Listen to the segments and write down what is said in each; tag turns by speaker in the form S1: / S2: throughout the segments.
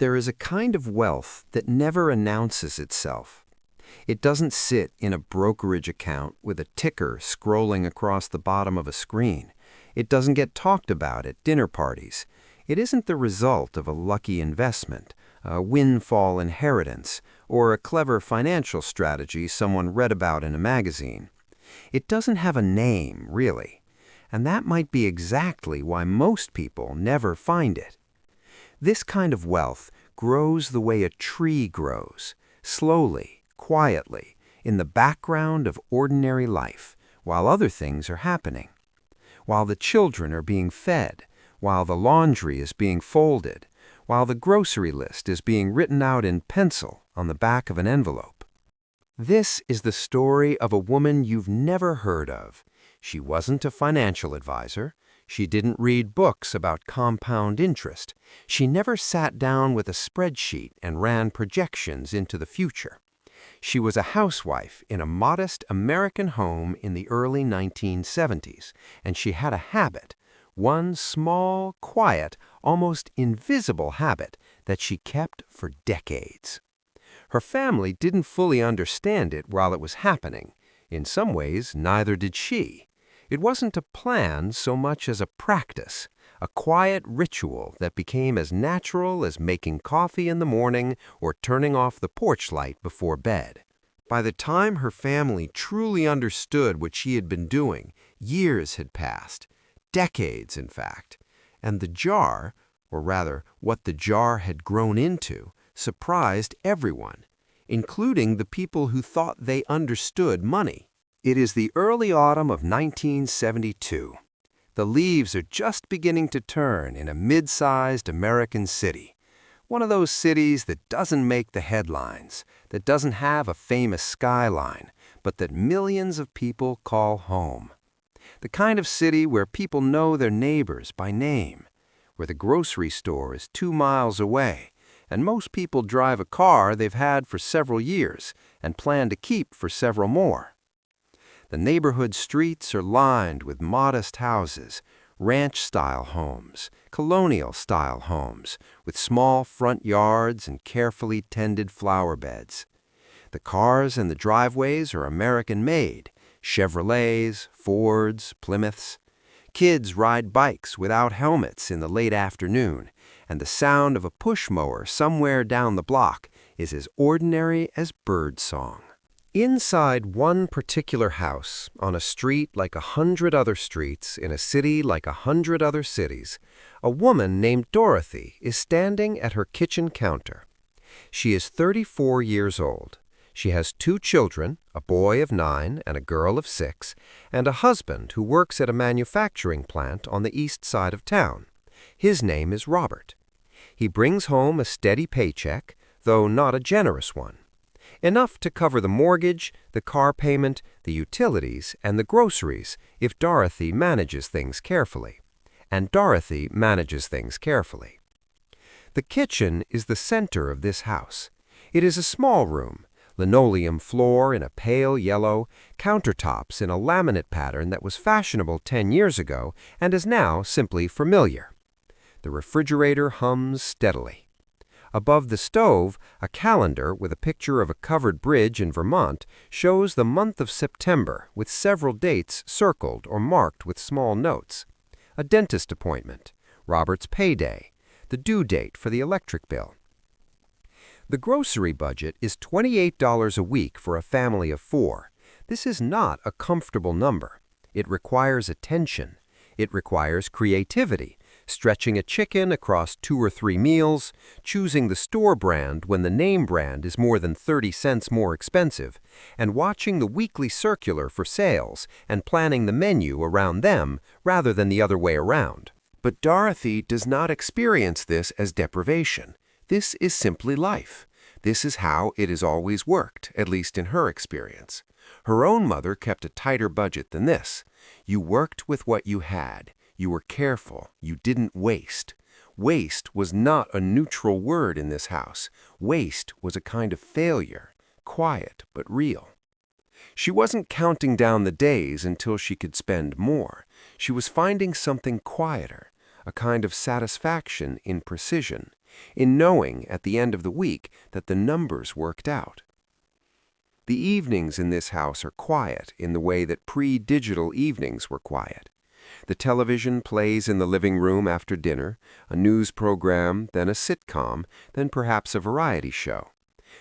S1: there is a kind of wealth that never announces itself. It doesn't sit in a brokerage account with a ticker scrolling across the bottom of a screen. It doesn't get talked about at dinner parties. It isn't the result of a lucky investment, a windfall inheritance, or a clever financial strategy someone read about in a magazine. It doesn't have a name, really. And that might be exactly why most people never find it. This kind of wealth grows the way a tree grows, slowly, quietly, in the background of ordinary life, while other things are happening. While the children are being fed, while the laundry is being folded, while the grocery list is being written out in pencil on the back of an envelope. This is the story of a woman you've never heard of. She wasn't a financial advisor. She didn't read books about compound interest. She never sat down with a spreadsheet and ran projections into the future. She was a housewife in a modest American home in the early 1970s, and she had a habit, one small, quiet, almost invisible habit that she kept for decades. Her family didn't fully understand it while it was happening. In some ways, neither did she. It wasn't a plan so much as a practice, a quiet ritual that became as natural as making coffee in the morning or turning off the porch light before bed. By the time her family truly understood what she had been doing, years had passed, decades in fact, and the jar, or rather what the jar had grown into, surprised everyone, including the people who thought they understood money. It is the early autumn of 1972. The leaves are just beginning to turn in a mid-sized American city. One of those cities that doesn't make the headlines, that doesn't have a famous skyline, but that millions of people call home. The kind of city where people know their neighbors by name, where the grocery store is 2 miles away, and most people drive a car they've had for several years and plan to keep for several more. The neighborhood streets are lined with modest houses, ranch-style homes, colonial-style homes, with small front yards and carefully tended flower beds. The cars and the driveways are American-made, Chevrolets, Fords, Plymouths. Kids ride bikes without helmets in the late afternoon, and the sound of a push mower somewhere down the block is as ordinary as bird song. Inside one particular house, on a street like 100 other streets, in a city like 100 other cities, a woman named Dorothy is standing at her kitchen counter. She is 34 years old. She has 2 children, a boy of 9 and a girl of 6, and a husband who works at a manufacturing plant on the east side of town. His name is Robert. He brings home a steady paycheck, though not a generous one. Enough to cover the mortgage, the car payment, the utilities, and the groceries if Dorothy manages things carefully. And Dorothy manages things carefully. The kitchen is the center of this house. It is a small room, linoleum floor in a pale yellow, countertops in a laminate pattern that was fashionable 10 years ago and is now simply familiar. The refrigerator hums steadily. Above the stove, a calendar with a picture of a covered bridge in Vermont shows the month of September with several dates circled or marked with small notes. A dentist appointment, Robert's payday, the due date for the electric bill. The grocery budget is $28 a week for a family of 4. This is not a comfortable number. It requires attention. It requires creativity, stretching a chicken across 2 or 3 meals, choosing the store brand when the name brand is more than 30 cents more expensive, and watching the weekly circular for sales and planning the menu around them rather than the other way around. But Dorothy does not experience this as deprivation. This is simply life. This is how it has always worked, at least in her experience. Her own mother kept a tighter budget than this. You worked with what you had. You were careful. You didn't waste. Waste was not a neutral word in this house. Waste was a kind of failure, quiet but real. She wasn't counting down the days until she could spend more. She was finding something quieter, a kind of satisfaction in precision, in knowing at the end of the week that the numbers worked out. The evenings in this house are quiet in the way that pre-digital evenings were quiet. The television plays in the living room after dinner, a news program, then a sitcom, then perhaps a variety show.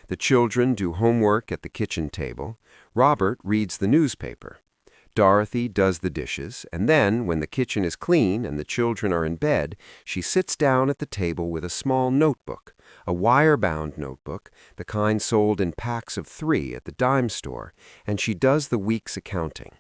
S1: The children do homework at the kitchen table. Robert reads the newspaper. Dorothy does the dishes, and then, when the kitchen is clean and the children are in bed, she sits down at the table with a small notebook, a wire-bound notebook, the kind sold in packs of 3 at the dime store, and she does the week's accounting.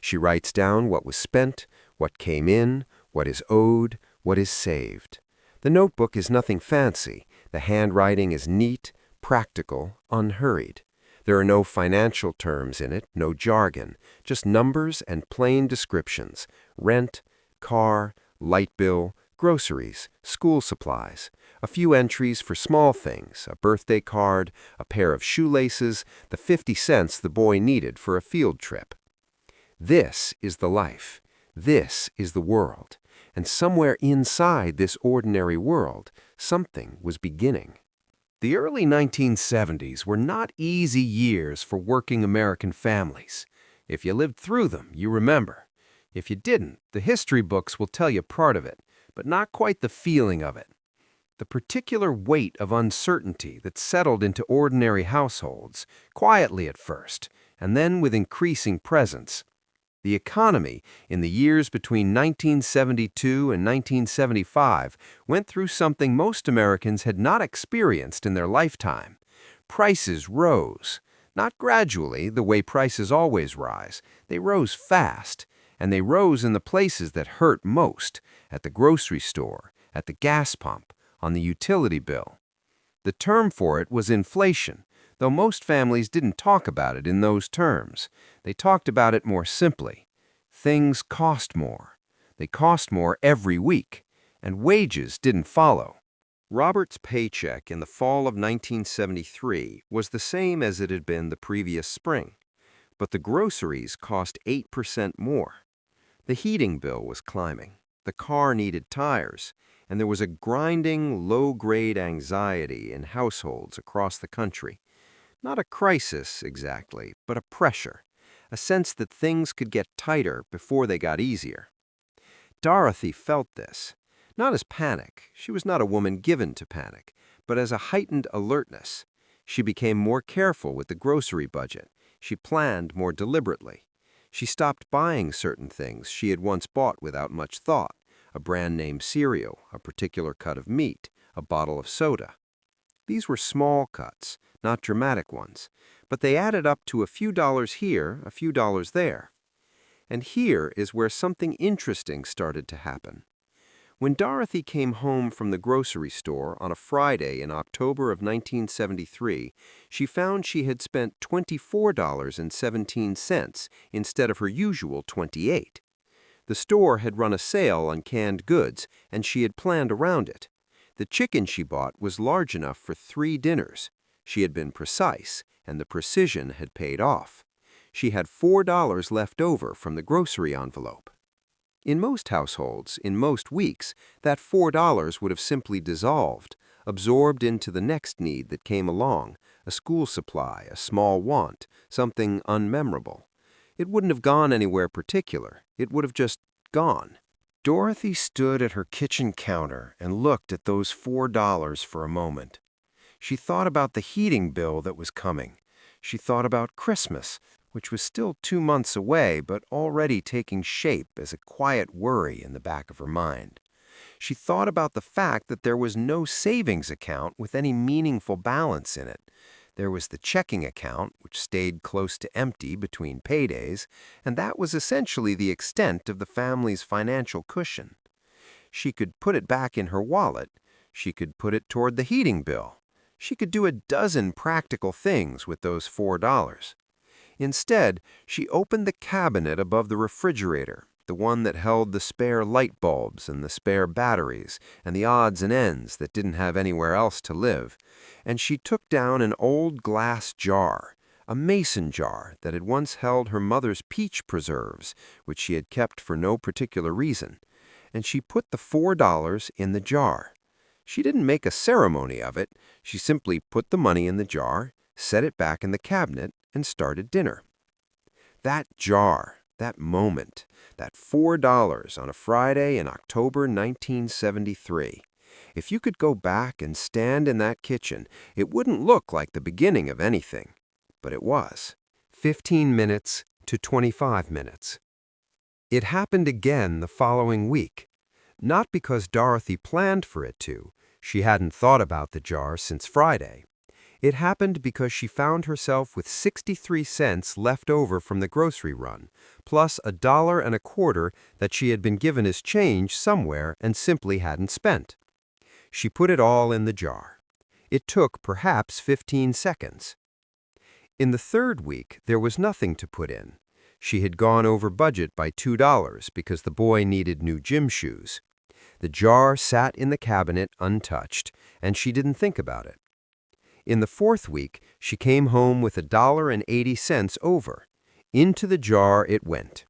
S1: She writes down what was spent, what came in, what is owed, what is saved. The notebook is nothing fancy. The handwriting is neat, practical, unhurried. There are no financial terms in it, no jargon, just numbers and plain descriptions: rent, car, light bill, groceries, school supplies, a few entries for small things, a birthday card, a pair of shoelaces, the 50 cents the boy needed for a field trip. This is the life. This is the world. And somewhere inside this ordinary world, something was beginning. The early 1970s were not easy years for working American families. If you lived through them, you remember. If you didn't, the history books will tell you part of it, but not quite the feeling of it. The particular weight of uncertainty that settled into ordinary households, quietly at first, and then with increasing presence. The economy, in the years between 1972 and 1975, went through something most Americans had not experienced in their lifetime. Prices rose. Not gradually, the way prices always rise. They rose fast, and they rose in the places that hurt most: at the grocery store, at the gas pump, on the utility bill. The term for it was inflation, though most families didn't talk about it in those terms. They talked about it more simply. Things cost more. They cost more every week, and wages didn't follow. Robert's paycheck in the fall of 1973 was the same as it had been the previous spring, but the groceries cost 8% more. The heating bill was climbing. The car needed tires, and there was a grinding, low-grade anxiety in households across the country. Not a crisis, exactly, but a pressure, a sense that things could get tighter before they got easier. Dorothy felt this, not as panic. She was not a woman given to panic, but as a heightened alertness. She became more careful with the grocery budget. She planned more deliberately. She stopped buying certain things she had once bought without much thought: a brand-name cereal, a particular cut of meat, a bottle of soda. These were small cuts, not dramatic ones, but they added up to a few dollars here, a few dollars there. And here is where something interesting started to happen. When Dorothy came home from the grocery store on a Friday in October of 1973, she found she had spent $24.17 instead of her usual $28. The store had run a sale on canned goods, and she had planned around it. The chicken she bought was large enough for 3 dinners. She had been precise, and the precision had paid off. She had $4 left over from the grocery envelope. In most households, in most weeks, that $4 would have simply dissolved, absorbed into the next need that came along, a school supply, a small want, something unmemorable. It wouldn't have gone anywhere particular. It would have just gone. Dorothy stood at her kitchen counter and looked at those $4 for a moment. She thought about the heating bill that was coming. She thought about Christmas, which was still 2 months away but already taking shape as a quiet worry in the back of her mind. She thought about the fact that there was no savings account with any meaningful balance in it. There was the checking account, which stayed close to empty between paydays, and that was essentially the extent of the family's financial cushion. She could put it back in her wallet. She could put it toward the heating bill. She could do a dozen practical things with those $4. Instead, she opened the cabinet above the refrigerator, the one that held the spare light bulbs and the spare batteries and the odds and ends that didn't have anywhere else to live, and she took down an old glass jar, a mason jar that had once held her mother's peach preserves, which she had kept for no particular reason, and she put the $4 in the jar. She didn't make a ceremony of it. She simply put the money in the jar, set it back in the cabinet, and started dinner. That jar, that moment, that $4 on a Friday in October 1973. If you could go back and stand in that kitchen, it wouldn't look like the beginning of anything. But it was. 15 minutes to 25 minutes. It happened again the following week. Not because Dorothy planned for it to. She hadn't thought about the jar since Friday. It happened because she found herself with 63 cents left over from the grocery run, plus $1.25 that she had been given as change somewhere and simply hadn't spent. She put it all in the jar. It took perhaps 15 seconds. In the third week, there was nothing to put in. She had gone over budget by $2 because the boy needed new gym shoes. The jar sat in the cabinet untouched, and she didn't think about it. In the fourth week, she came home with $1.80 over. Into the jar it went.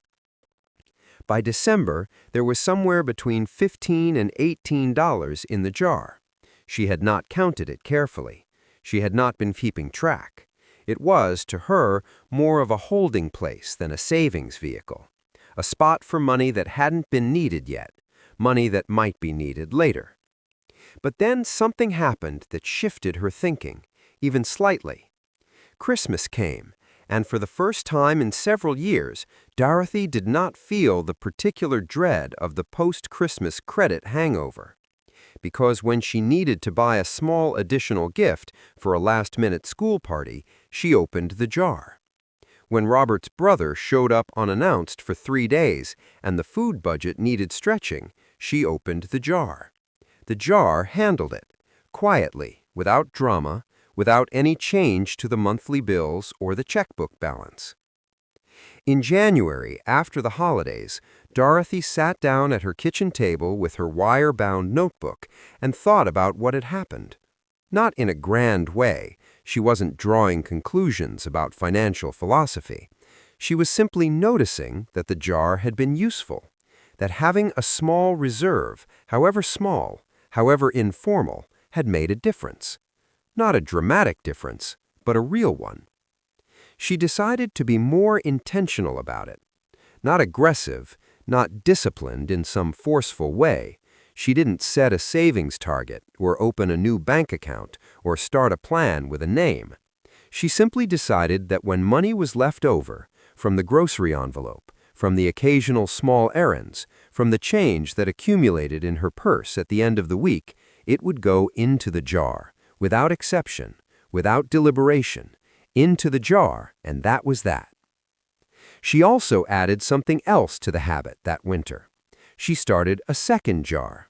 S1: By December, there was somewhere between $15 and $18 in the jar. She had not counted it carefully. She had not been keeping track. It was, to her, more of a holding place than a savings vehicle. A spot for money that hadn't been needed yet, money that might be needed later. But then something happened that shifted her thinking, even slightly. Christmas came, and for the first time in several years, Dorothy did not feel the particular dread of the post-Christmas credit hangover. Because when she needed to buy a small additional gift for a last-minute school party, she opened the jar. When Robert's brother showed up unannounced for 3 days and the food budget needed stretching, she opened the jar. The jar handled it, quietly, without drama, without any change to the monthly bills or the checkbook balance. In January, after the holidays, Dorothy sat down at her kitchen table with her wire-bound notebook and thought about what had happened. Not in a grand way. She wasn't drawing conclusions about financial philosophy. She was simply noticing that the jar had been useful, that having a small reserve, however small, however informal, had made a difference. Not a dramatic difference, but a real one. She decided to be more intentional about it. Not aggressive, not disciplined in some forceful way. She didn't set a savings target or open a new bank account or start a plan with a name. She simply decided that when money was left over, from the grocery envelope, from the occasional small errands, from the change that accumulated in her purse at the end of the week, it would go into the jar, without exception, without deliberation, into the jar, and that was that. She also added something else to the habit that winter. She started a second jar.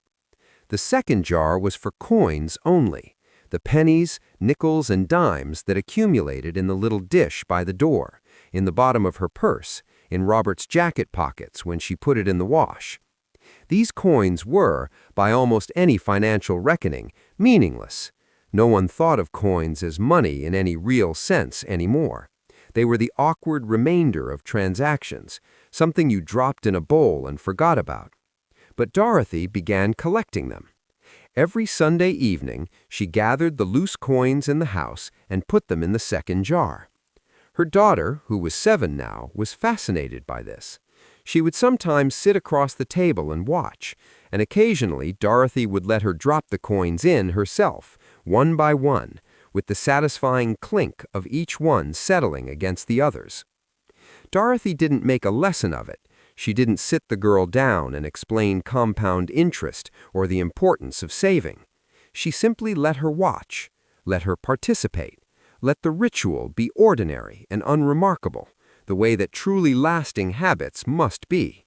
S1: The second jar was for coins only, the pennies, nickels, and dimes that accumulated in the little dish by the door, in the bottom of her purse, in Robert's jacket pockets when she put it in the wash. These coins were, by almost any financial reckoning, meaningless. No one thought of coins as money in any real sense anymore. They were the awkward remainder of transactions, something you dropped in a bowl and forgot about. But Dorothy began collecting them. Every Sunday evening, she gathered the loose coins in the house and put them in the second jar. Her daughter, who was 7 now, was fascinated by this. She would sometimes sit across the table and watch, and occasionally Dorothy would let her drop the coins in herself, one by one, with the satisfying clink of each one settling against the others. Dorothy didn't make a lesson of it. She didn't sit the girl down and explain compound interest or the importance of saving. She simply let her watch, let her participate, let the ritual be ordinary and unremarkable, the way that truly lasting habits must be.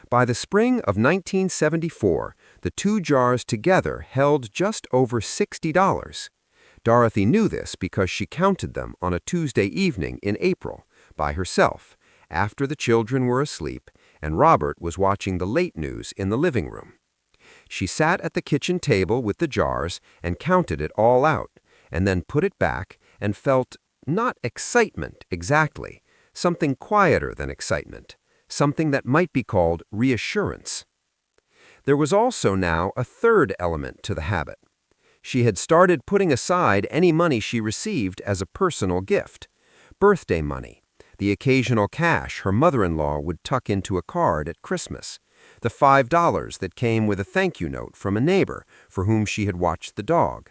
S1: By the spring of 1974, the 2 jars together held just over $60. Dorothy knew this because she counted them on a Tuesday evening in April, by herself, after the children were asleep and Robert was watching the late news in the living room. She sat at the kitchen table with the jars and counted it all out, and then put it back and felt, not excitement exactly, something quieter than excitement, something that might be called reassurance. There was also now a third element to the habit. She had started putting aside any money she received as a personal gift. Birthday money, the occasional cash her mother-in-law would tuck into a card at Christmas, the $5 that came with a thank you note from a neighbor for whom she had watched the dog.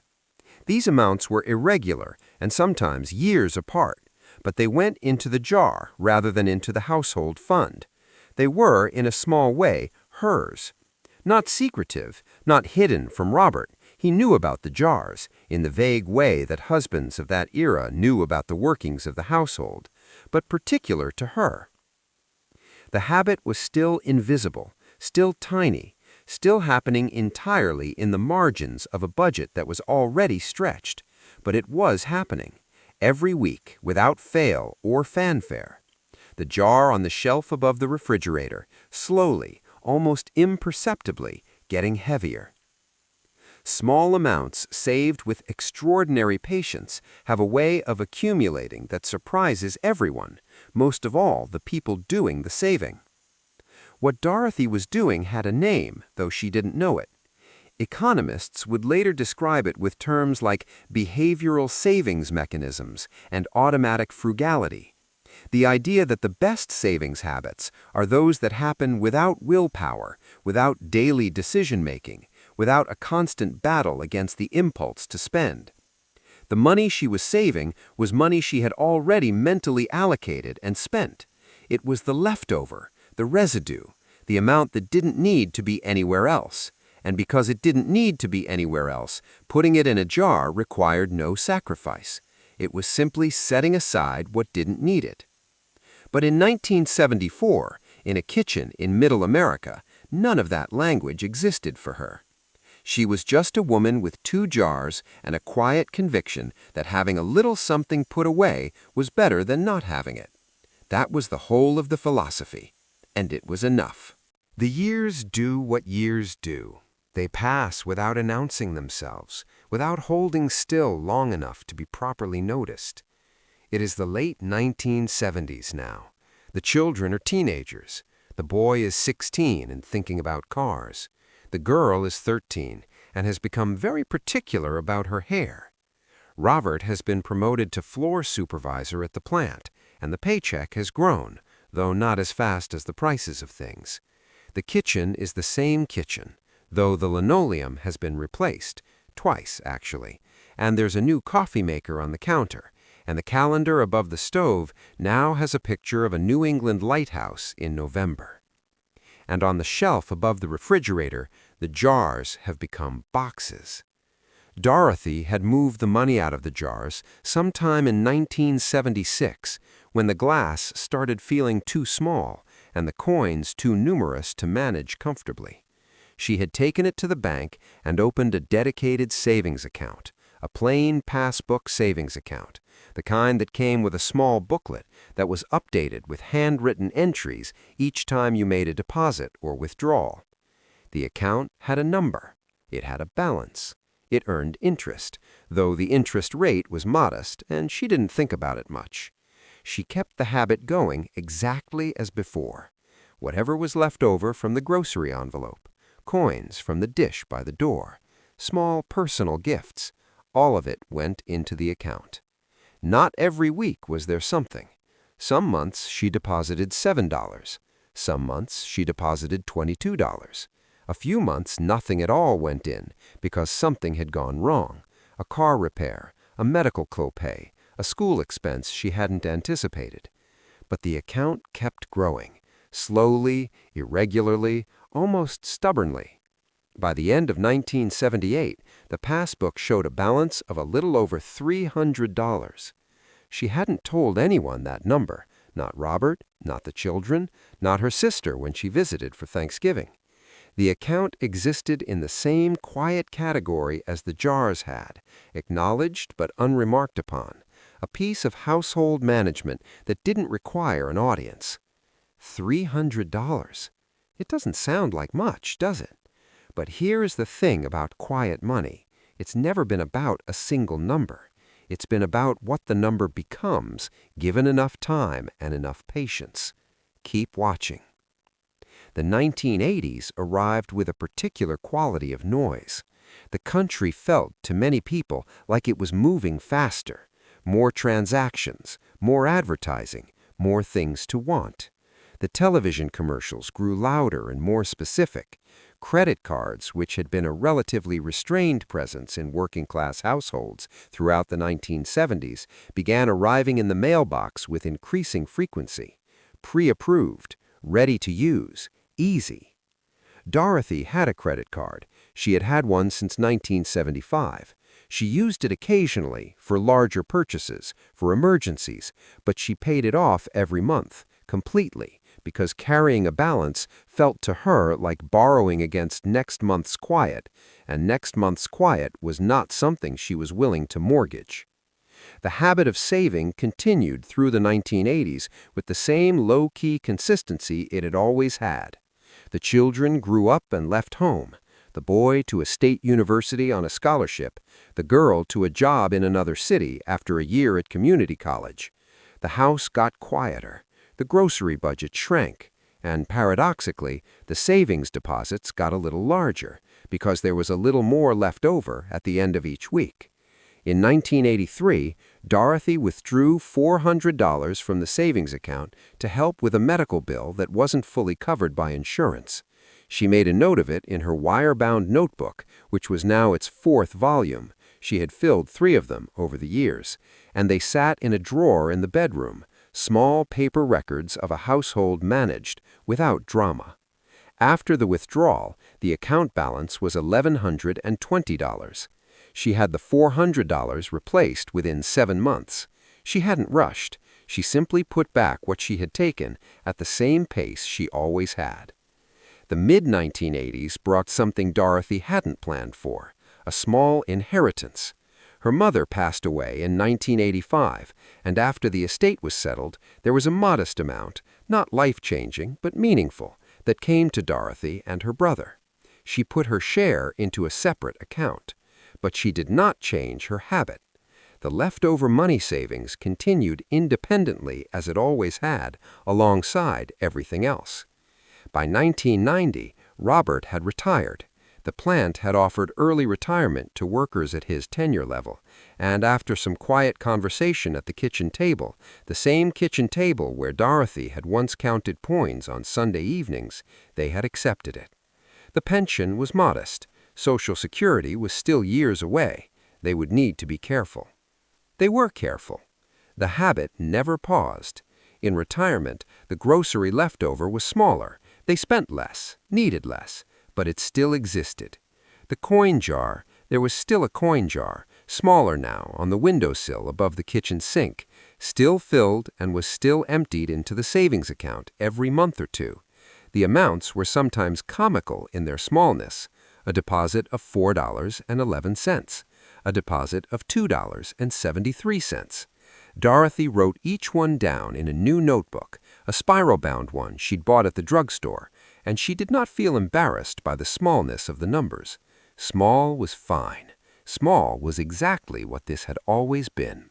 S1: These amounts were irregular and sometimes years apart, but they went into the jar rather than into the household fund. They were, in a small way, hers. Not secretive, not hidden from Robert. He knew about the jars, in the vague way that husbands of that era knew about the workings of the household, but particular to her. The habit was still invisible, still tiny, still happening entirely in the margins of a budget that was already stretched, but it was happening, every week, without fail or fanfare. The jar on the shelf above the refrigerator, slowly, almost imperceptibly, getting heavier. Small amounts saved with extraordinary patience have a way of accumulating that surprises everyone, most of all the people doing the saving. What Dorothy was doing had a name, though she didn't know it. Economists would later describe it with terms like behavioral savings mechanisms and automatic frugality. The idea that the best savings habits are those that happen without willpower, without daily decision-making, without a constant battle against the impulse to spend. The money she was saving was money she had already mentally allocated and spent. It was the leftover, the residue, the amount that didn't need to be anywhere else. And because it didn't need to be anywhere else, putting it in a jar required no sacrifice. It was simply setting aside what didn't need it. But in 1974, in a kitchen in Middle America, none of that language existed for her. She was just a woman with 2 jars and a quiet conviction that having a little something put away was better than not having it. That was the whole of the philosophy, and it was enough. The years do what years do. They pass without announcing themselves, without holding still long enough to be properly noticed. It is the late 1970s now. The children are teenagers. The boy is 16 and thinking about cars. The girl is 13 and has become very particular about her hair. Robert has been promoted to floor supervisor at the plant, and the paycheck has grown, though not as fast as the prices of things. The kitchen is the same kitchen, though the linoleum has been replaced, twice actually, and there's a new coffee maker on the counter, and the calendar above the stove now has a picture of a New England lighthouse in November. And on the shelf above the refrigerator, the jars have become boxes. Dorothy had moved the money out of the jars sometime in 1976, when the glass started feeling too small and the coins too numerous to manage comfortably. She had taken it to the bank and opened a dedicated savings account, a plain passbook savings account, the kind that came with a small booklet that was updated with handwritten entries each time you made a deposit or withdrawal. The account had a number. It had a balance. It earned interest, though the interest rate was modest and she didn't think about it much. She kept the habit going exactly as before. Whatever was left over from the grocery envelope, coins from the dish by the door, small personal gifts, all of it went into the account. Not every week was there something. Some months she deposited $7. Some months she deposited $22. A few months nothing at all went in because something had gone wrong. A car repair, a medical copay, a school expense she hadn't anticipated. But the account kept growing, slowly, irregularly, almost stubbornly. By the end of 1978, the passbook showed a balance of a little over $300. She hadn't told anyone that number, not Robert, not the children, not her sister when she visited for Thanksgiving. The account existed in the same quiet category as the jars had, acknowledged but unremarked upon, a piece of household management that didn't require an audience. $300. It doesn't sound like much, does it? But here is the thing about quiet money. It's never been about a single number. It's been about what the number becomes, given enough time and enough patience. Keep watching. The 1980s arrived with a particular quality of noise. The country felt, to many people, like it was moving faster. More transactions, more advertising, more things to want. The television commercials grew louder and more specific. Credit cards, which had been a relatively restrained presence in working-class households throughout the 1970s, began arriving in the mailbox with increasing frequency. Pre-approved, ready to use, easy. Dorothy had a credit card. She had had one since 1975. She used it occasionally for larger purchases, for emergencies, but she paid it off every month, completely, because carrying a balance felt to her like borrowing against next month's quiet, and next month's quiet was not something she was willing to mortgage. The habit of saving continued through the 1980s with the same low-key consistency it had always had. The children grew up and left home, the boy to a state university on a scholarship, the girl to a job in another city after a year at community college. The house got quieter. The grocery budget shrank, and paradoxically, the savings deposits got a little larger because there was a little more left over at the end of each week. In 1983, Dorothy withdrew $400 from the savings account to help with a medical bill that wasn't fully covered by insurance. She made a note of it in her wire-bound notebook, which was now its 4th volume. She had filled 3 of them over the years, and they sat in a drawer in the bedroom, small paper records of a household managed without drama. After the withdrawal, the account balance was $1,120. She had the $400 replaced within 7 months. She hadn't rushed. She simply put back what she had taken at the same pace she always had. The mid-1980s brought something Dorothy hadn't planned for, a small inheritance. Her mother passed away in 1985, and after the estate was settled, there was a modest amount, not life-changing but meaningful, that came to Dorothy and her brother. She put her share into a separate account, but she did not change her habit. The leftover money savings continued independently as it always had, alongside everything else. By 1990, Robert had retired. The plant had offered early retirement to workers at his tenure level, and after some quiet conversation at the kitchen table, the same kitchen table where Dorothy had once counted coins on Sunday evenings, they had accepted it. The pension was modest. Social Security was still years away. They would need to be careful. They were careful. The habit never paused. In retirement, the grocery leftover was smaller. They spent less, needed less, but it still existed. The coin jar, there was still a coin jar, smaller now, on the windowsill above the kitchen sink, still filled and was still emptied into the savings account every month or two. The amounts were sometimes comical in their smallness. A deposit of $4.11, a deposit of $2.73. Dorothy wrote each one down in a new notebook, a spiral-bound one she'd bought at the drugstore, and she did not feel embarrassed by the smallness of the numbers. Small was fine. Small was exactly what this had always been.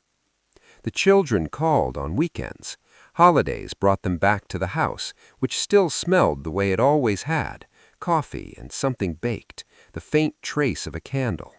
S1: The children called on weekends. Holidays brought them back to the house, which still smelled the way it always had, coffee and something baked, the faint trace of a candle.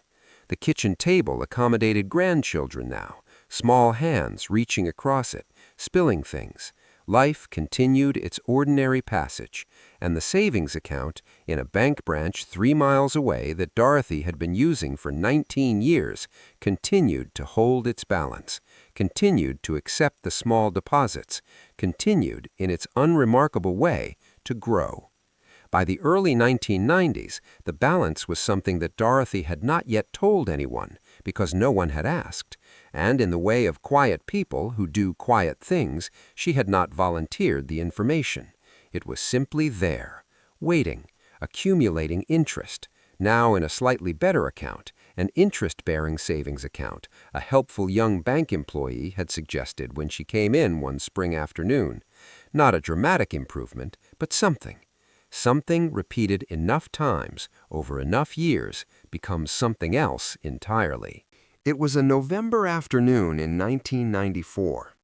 S1: The kitchen table accommodated grandchildren now, small hands reaching across it, spilling things. Life continued its ordinary passage, and the savings account, in a bank branch 3 miles away that Dorothy had been using for 19 years, continued to hold its balance, continued to accept the small deposits, continued, in its unremarkable way, to grow. By the early 1990s, the balance was something that Dorothy had not yet told anyone, because no one had asked, and in the way of quiet people who do quiet things, she had not volunteered the information. It was simply there, waiting, accumulating interest, now in a slightly better account, an interest-bearing savings account, a helpful young bank employee had suggested when she came in one spring afternoon. Not a dramatic improvement, but something. Something repeated enough times, over enough years, becomes something else entirely. It was a November afternoon in 1994.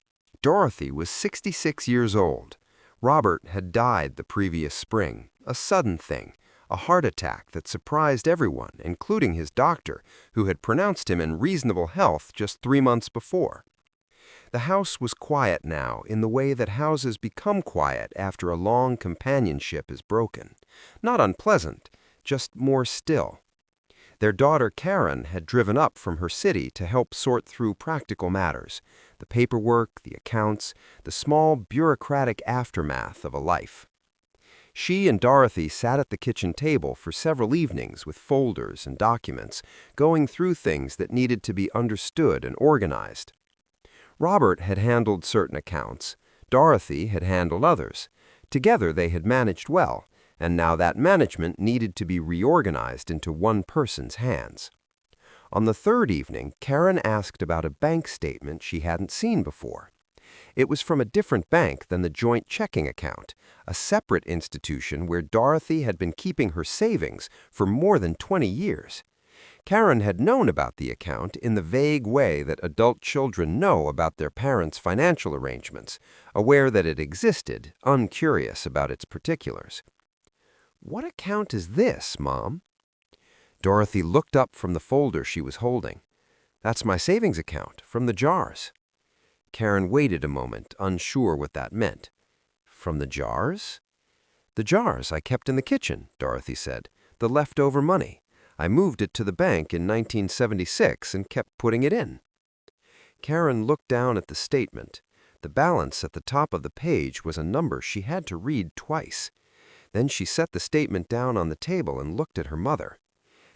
S1: Dorothy was 66 years old. Robert had died the previous spring, A sudden thing, a heart attack that surprised everyone, including his doctor, who had pronounced him in reasonable health just 3 months before. The house was quiet now in the way that houses become quiet after a long companionship is broken. Not unpleasant, just more still. Their daughter Karen had driven up from her city to help sort through practical matters, the paperwork, the accounts, the small bureaucratic aftermath of a life. She and Dorothy sat at the kitchen table for several evenings with folders and documents, going through things that needed to be understood and organized. Robert had handled certain accounts. Dorothy had handled others. Together they had managed well, and now that management needed to be reorganized into one person's hands. On the third evening, Karen asked about a bank statement she hadn't seen before. It was from a different bank than the joint checking account, a separate institution where Dorothy had been keeping her savings for more than 20 years. Karen had known about the account in the vague way that adult children know about their parents' financial arrangements, aware that it existed, uncurious about its particulars. "What account is this, Mom?" Dorothy looked up from the folder she was holding. "That's my savings account, from the jars." Karen waited a moment, unsure what that meant. "From the jars?" "The jars I kept in the kitchen," Dorothy said. "The leftover money. I moved it to the bank in 1976 and kept putting it in." Karen looked down at the statement. The balance at the top of the page was a number she had to read twice. Then she set the statement down on the table and looked at her mother.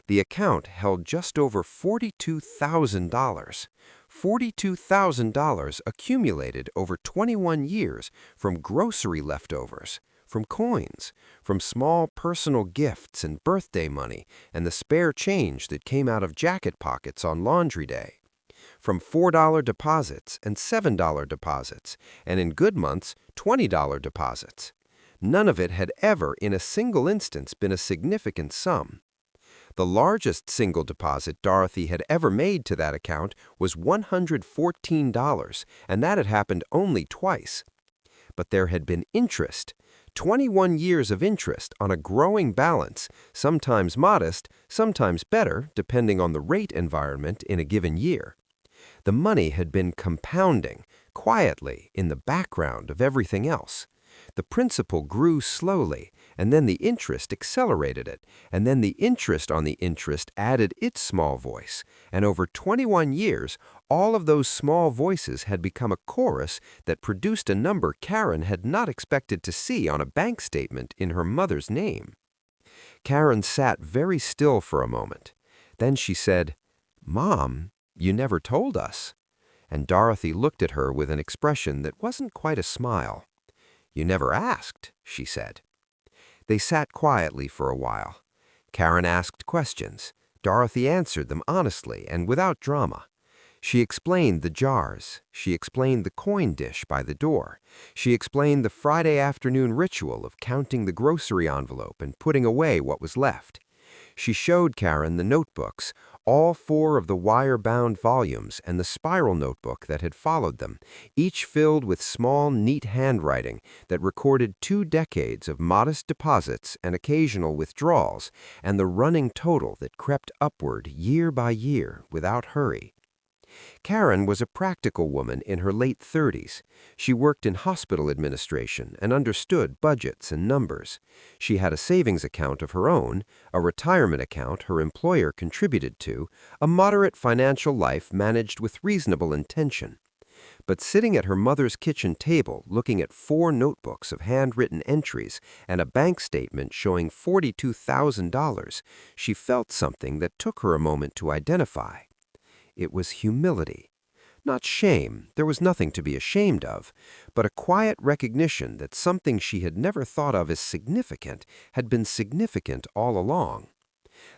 S1: The account held just over $42,000. $42,000 accumulated over 21 years from grocery leftovers, from coins, from small personal gifts and birthday money and the spare change that came out of jacket pockets on laundry day, from $4 deposits and $7 deposits, and in good months, $20 deposits. None of it had ever, in a single instance, been a significant sum. The largest single deposit Dorothy had ever made to that account was $114, and that had happened only twice. But there had been interest, 21 years of interest on a growing balance, sometimes modest, sometimes better, depending on the rate environment in a given year. The money had been compounding, quietly, in the background of everything else. The principal grew slowly, and then the interest accelerated it, and then the interest on the interest added its small voice, and over 21 years, all of those small voices had become a chorus that produced a number Karen had not expected to see on a bank statement in her mother's name. Karen sat very still for a moment. Then she said, "Mom, you never told us." And Dorothy looked at her with an expression that wasn't quite a smile. "You never asked," she said. They sat quietly for a while. Karen asked questions. Dorothy answered them honestly and without drama. She explained the jars. She explained the coin dish by the door. She explained the Friday afternoon ritual of counting the grocery envelope and putting away what was left. She showed Karen the notebooks, all 4 of the wire-bound volumes and the spiral notebook that had followed them, each filled with small, neat handwriting that recorded 2 decades of modest deposits and occasional withdrawals, and the running total that crept upward year by year without hurry. Karen was a practical woman in her late 30s. She worked in hospital administration and understood budgets and numbers. She had a savings account of her own, a retirement account her employer contributed to, a moderate financial life managed with reasonable intention. But sitting at her mother's kitchen table, looking at 4 notebooks of handwritten entries and a bank statement showing $42,000, she felt something that took her a moment to identify. It was humility. Not shame, there was nothing to be ashamed of, but a quiet recognition that something she had never thought of as significant had been significant all along.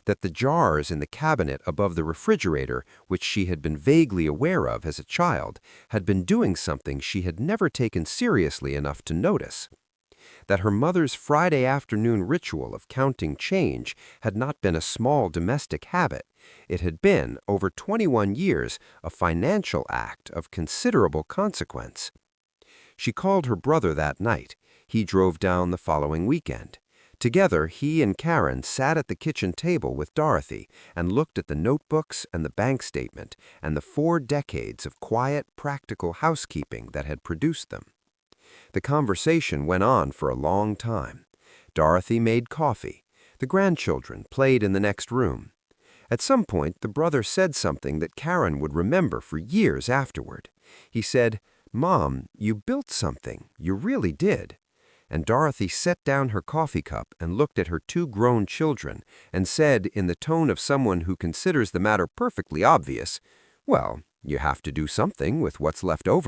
S1: That the jars in the cabinet above the refrigerator, which she had been vaguely aware of as a child, had been doing something she had never taken seriously enough to notice. That her mother's Friday afternoon ritual of counting change had not been a small domestic habit. It had been, over 21 years, a financial act of considerable consequence. She called her brother that night. He drove down the following weekend. Together, he and Karen sat at the kitchen table with Dorothy and looked at the notebooks and the bank statement and the 4 decades of quiet, practical housekeeping that had produced them. The conversation went on for a long time. Dorothy made coffee. The grandchildren played in the next room. At some point, the brother said something that Karen would remember for years afterward. He said, "Mom, you built something. You really did." And Dorothy set down her coffee cup and looked at her 2 grown children and said, in the tone of someone who considers the matter perfectly obvious, "Well, you have to do something with what's left over."